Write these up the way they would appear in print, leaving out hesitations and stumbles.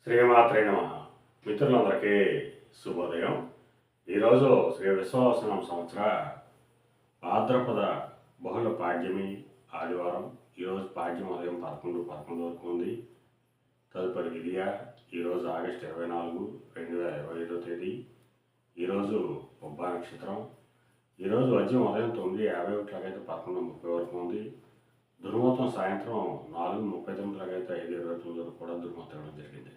శ్రీమాత్రే నమః. మిత్రులందరికీ శుభోదయం. ఈరోజు శ్రీ విశ్వావసనం సంవత్సర భాద్రపద బహుళ పాడ్యమి ఆదివారం. ఈరోజు పాడ్యం ఉదయం 11 వరకు ఉంది. తదుపరి విధియ ఈరోజు ఆగస్టు 24, 2025 తేదీ. ఈరోజు ఉబ్బా నక్షత్రం. ఈరోజు వజ్యం ఉదయం 9:51 11:30 వరకు ఉంది. దుర్ముహూర్తం సాయంత్రం 4:39 5:29 వరకు కూడా దుర్ముహూర్తం ఇవ్వడం జరిగింది.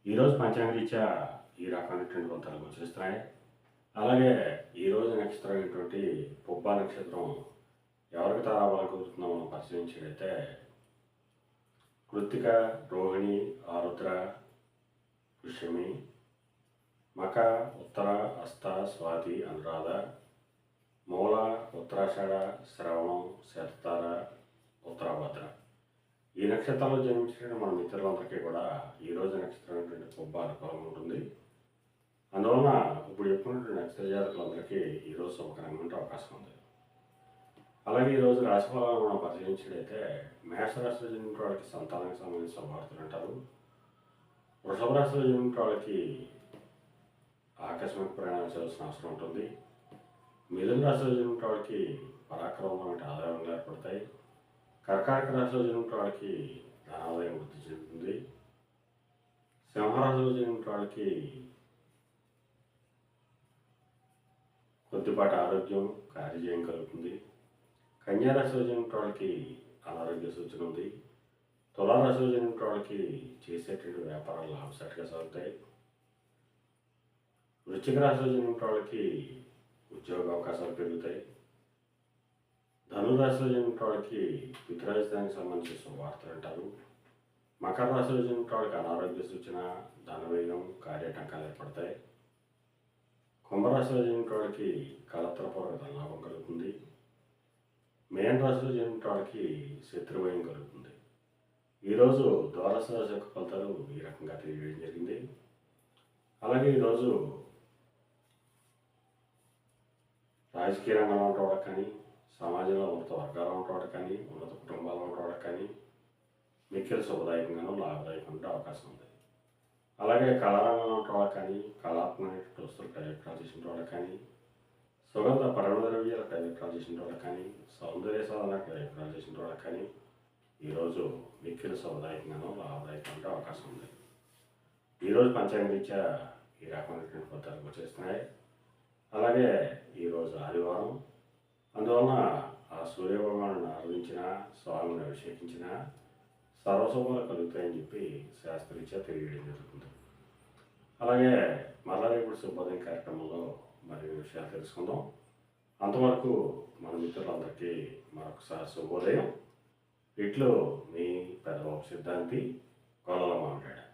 ఈరోజు పంచాంగరీత్యా ఈ రకమైనటువంటి ఫలితాలు గోచరిస్తున్నాయి. అలాగే ఈరోజు నక్షత్రం అయినటువంటి పుబ్బా నక్షత్రం ఎవరికి తారాబలం కుదురుతుందో మనం పరిశీలించినట్లయితే కృత్తిక, రోహిణి, ఆరుద్ర, పుష్యమి, మక, ఉత్తర, హస్త, స్వాతి, అనురాధ, మూల, ఉత్తరాషాఢ, శ్రవణం, శతతార, ఉత్తరాభద్ర. ఈ నక్షత్రాల్లో జన్మించిన మన మిత్రులందరికీ కూడా ఈరోజు నక్షత్రం అనేటువంటి పుబ్బా అనుకూలంగా ఉంటుంది. అందువలన ఇప్పుడు చెప్పుకున్నటువంటి నక్షత్ర జాతకులందరికీ ఈరోజు శుభకరంగా ఉండే అవకాశం ఉంది. అలాగే ఈరోజు రాశిఫలాలను మనం పరిశీలించినట్లయితే మేషరాశిలో జన్మించిన వాళ్ళకి సంతానానికి సంబంధించిన శుభవార్తలు అంటారు. వృషభ రాశిలో జన్మించిన వాళ్ళకి ఆకస్మిక ప్రయాణాలు చేయాల్సిన అవసరం ఉంటుంది. మిథున రాశిలో జన్మించిన వాళ్ళకి పరాక్రమం వంటి ఆదాయాలు ఏర్పడతాయి. కర్కాటక రాశిలో జన్మించిన వాళ్ళకి ధనాదాయం వృద్ధి చెందుతుంది. సింహరాశిలో జన్మించిన వాళ్ళకి కొద్దిపాటి ఆరోగ్యం, కార్యజయం కలుగుతుంది. కన్యారాశిలో జన్మించిన వాళ్ళకి అనారోగ్య సూచన ఉంది. తులారాశిలో జన్మించిన వాళ్ళకి చేసేటువంటి వ్యాపారాలు లాభసాటిగా సాగుతాయి. వృశ్చిక రాశిలో జన్మించిన వాళ్ళకి ఉద్యోగ అవకాశాలు పెరుగుతాయి. ధనురాశిలో జన్మించిన వాళ్ళకి పితృరాజధానికి సంబంధించిన శుభవార్తలు అంటారు. మకర రాశిలో జన్మించిన వాళ్ళకి అనారోగ్య సూచన, ధనవ్యయం, కార్యటంకాలు ఏర్పడతాయి. కుంభరాశిలో జన్మించిన వాళ్ళకి కలత్రపూర్వక ధనలాభం కలుగుతుంది. మేన రాశిలో జన్మించిన వాళ్ళకి శత్రుభయం కలుగుతుంది. ఈరోజు ద్వాదశ రాశి యొక్క ఫలితాలు ఈ రకంగా తెలియజేయడం జరిగింది. అలాగే ఈరోజు రాజకీయ రంగంలో ఉన్న వాళ్ళకి కానీ, సమాజంలో ఉన్నత వర్గాల్లో ఉన్న వాళ్ళకి కానీ, ఉన్నత కుటుంబాల్లో ఉన్న వాళ్ళకి కానీ మిక్కిలి శుభదాయకంగానూ లాభదాయకంగా ఉండే అవకాశం ఉంది. అలాగే కళారంగంలో ఉన్న వాళ్ళకి కానీ, కళాత్మక వస్తువులు ప్రయోజనాలు చేసిన వాళ్ళకి కానీ, సుగంధ పరిమళ ద్రవ్యాల ప్రయోజనాలు చేసిన వాళ్ళకి కానీ, సౌందర్య సాధన ప్రయోజనాలు చేసిన వాళ్ళకి కానీ ఈరోజు మిక్కిలి శుభదాయకంగానూ లాభదాయకంగా ఉండే అవకాశం ఉంది. ఈరోజు పంచాంగరీత్యా ఈ రకమైనటువంటి ఫలితాలు వచ్చేస్తున్నాయి. అలాగే ఈరోజు ఆదివారం. అందువలన ఆ సూర్యభగవాను ఆరాధించిన, స్వామిని అభిషేకించిన సర్వశుభాలు కలుగుతాయని చెప్పి శాస్త్రరీత్యా తెలియడం జరుగుతుంది. అలాగే మళ్ళా రేపు శుభోదయం కార్యక్రమంలో మరిన్ని విషయాలు తెలుసుకుందాం. అంతవరకు మన మిత్రులందరికీ మరొకసారి శుభోదయం. ఇట్లు మీ పెద్దబాబు సిద్ధాంతి, కొలల మాట్లాడారు.